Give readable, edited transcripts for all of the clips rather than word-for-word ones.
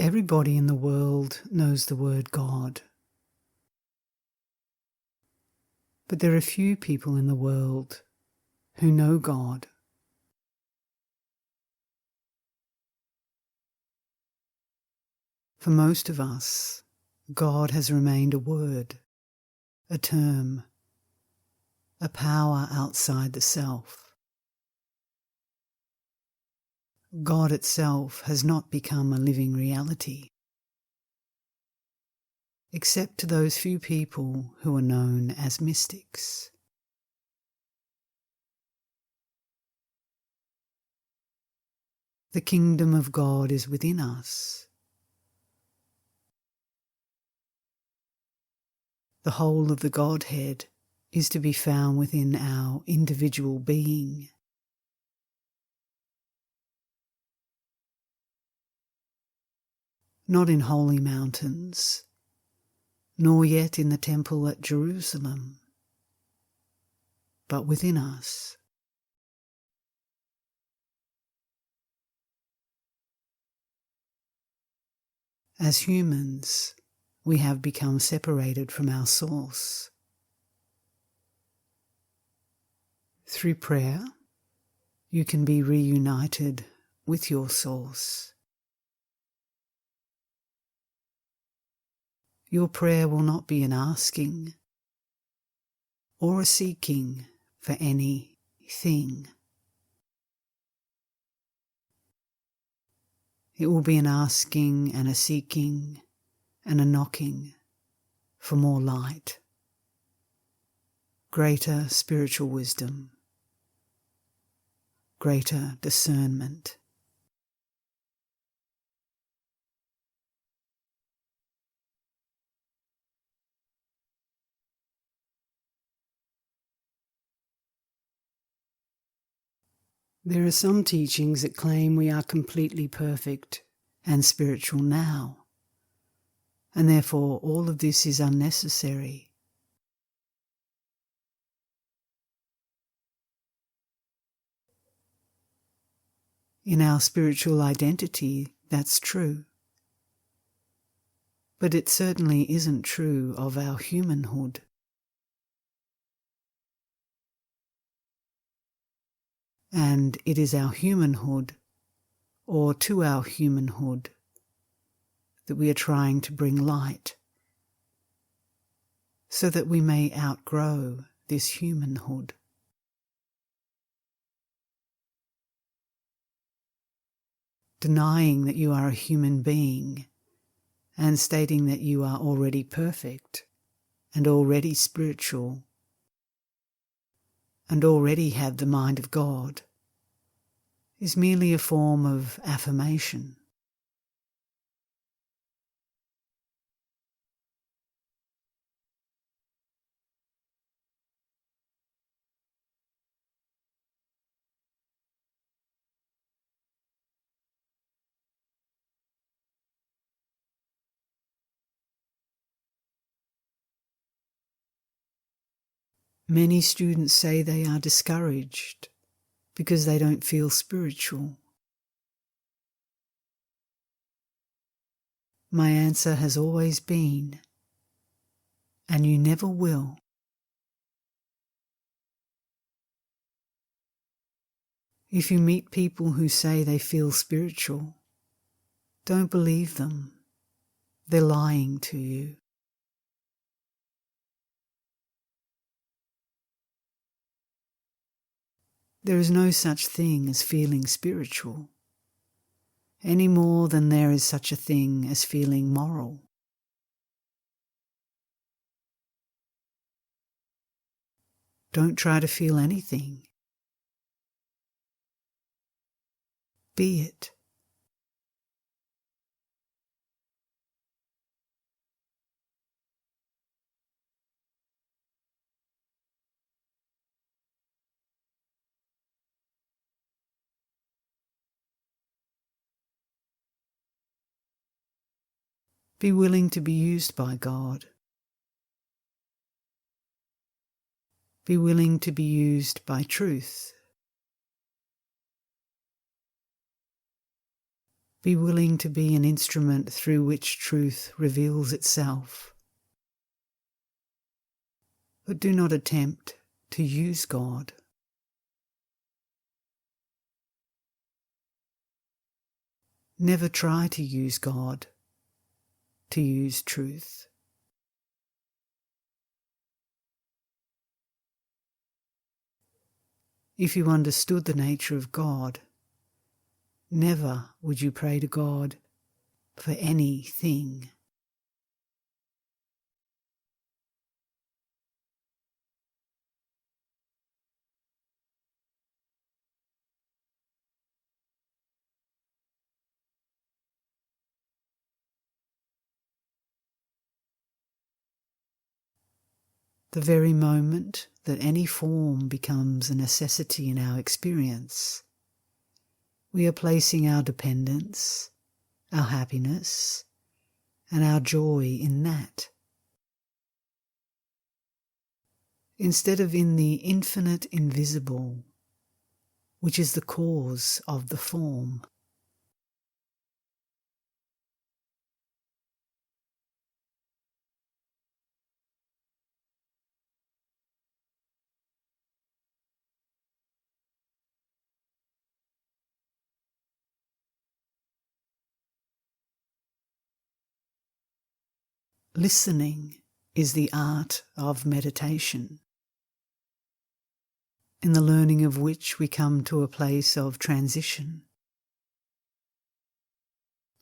Everybody in the world knows the word God. But there are few people in the world who know God. For most of us, God has remained a word, a term, a power outside the self. God itself has not become a living reality, except to those few people who are known as mystics. The kingdom of God is within us. The whole of the Godhead is to be found within our individual being. Not in holy mountains, nor yet in the temple at Jerusalem, but within us. As humans, we have become separated from our source. Through prayer, you can be reunited with your source. Your prayer will not be an asking or a seeking for anything. It will be an asking and a seeking and a knocking for more light, greater spiritual wisdom, greater discernment. There are some teachings that claim we are completely perfect and spiritual now, and therefore all of this is unnecessary. In our spiritual identity, that's true. But it certainly isn't true of our humanhood. And it is our humanhood, or to our humanhood, that we are trying to bring light, so that we may outgrow this humanhood. Denying that you are a human being and stating that you are already perfect and already spiritual and already have the mind of God is merely a form of affirmation. Many students say they are discouraged because they don't feel spiritual. My answer has always been, and you never will. If you meet people who say they feel spiritual, don't believe them. They're lying to you. There is no such thing as feeling spiritual, any more than there is such a thing as feeling moral. Don't try to feel anything. Be it. Be willing to be used by God. Be willing to be used by truth. Be willing to be an instrument through which truth reveals itself. But do not attempt to use God. Never try to use God, to use truth. If you understood the nature of God, never would you pray to God for anything. The very moment that any form becomes a necessity in our experience, we are placing our dependence, our happiness, and our joy in that, instead of in the infinite invisible, which is the cause of the form. Listening is the art of meditation, in the learning of which we come to a place of transition,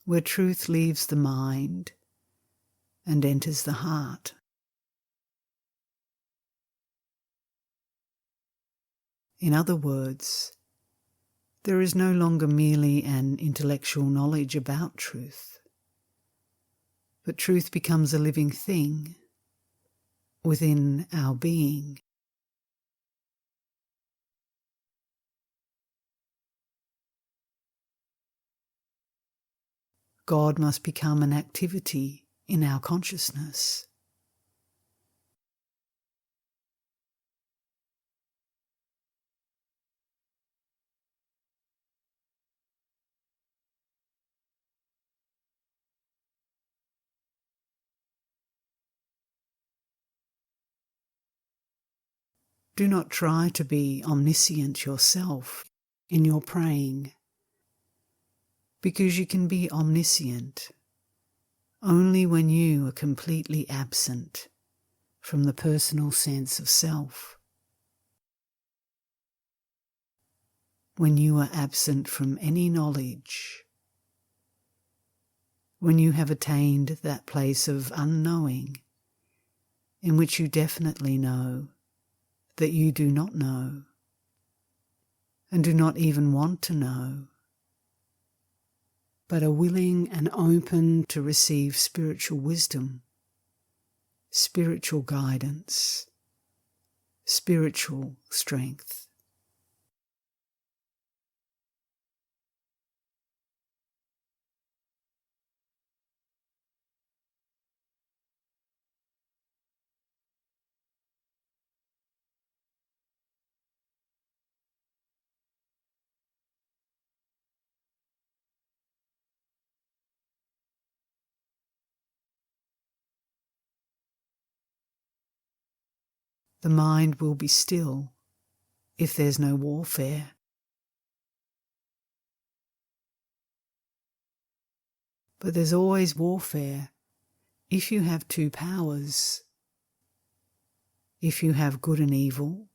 where truth leaves the mind and enters the heart. In other words, there is no longer merely an intellectual knowledge about truth, but truth becomes a living thing within our being. God must become an activity in our consciousness. Do not try to be omniscient yourself in your praying, because you can be omniscient only when you are completely absent from the personal sense of self. When you are absent from any knowledge, when you have attained that place of unknowing in which you definitely know that you do not know and do not even want to know, but are willing and open to receive spiritual wisdom, spiritual guidance, spiritual strength. The mind will be still if there's no warfare. But there's always warfare if you have two powers. If you have good and evil,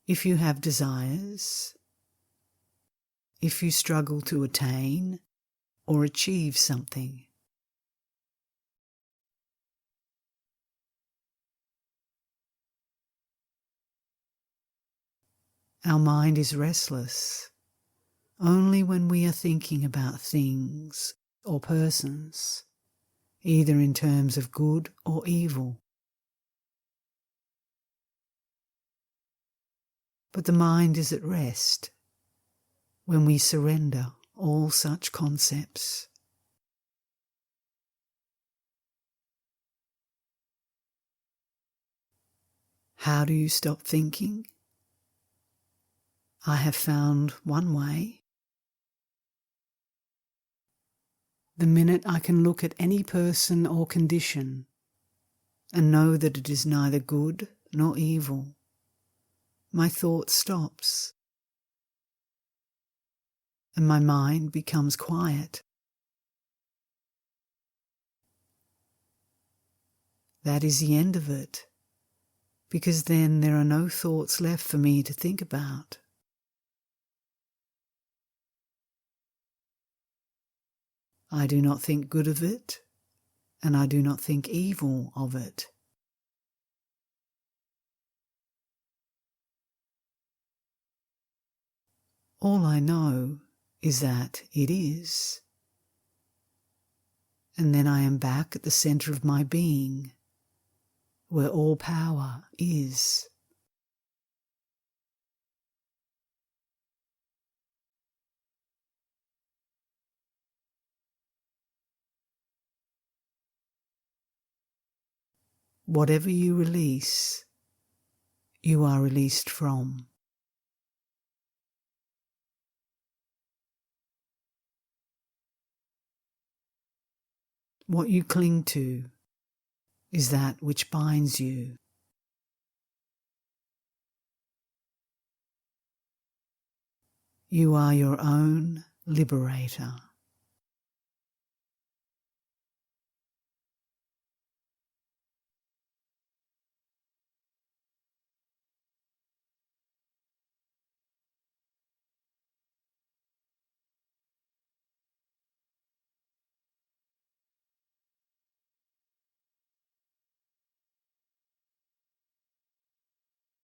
if you have desires, if you struggle to attain or achieve something. Our mind is restless only when we are thinking about things or persons, either in terms of good or evil. But the mind is at rest when we surrender all such concepts. How do you stop thinking? I have found one way. The minute I can look at any person or condition and know that it is neither good nor evil, my thought stops and my mind becomes quiet. That is the end of it, because then there are no thoughts left for me to think about. I do not think good of it, and I do not think evil of it. All I know is that it is. And then I am back at the center of my being, where all power is. Whatever you release, you are released from. What you cling to is that which binds you. You are your own liberator.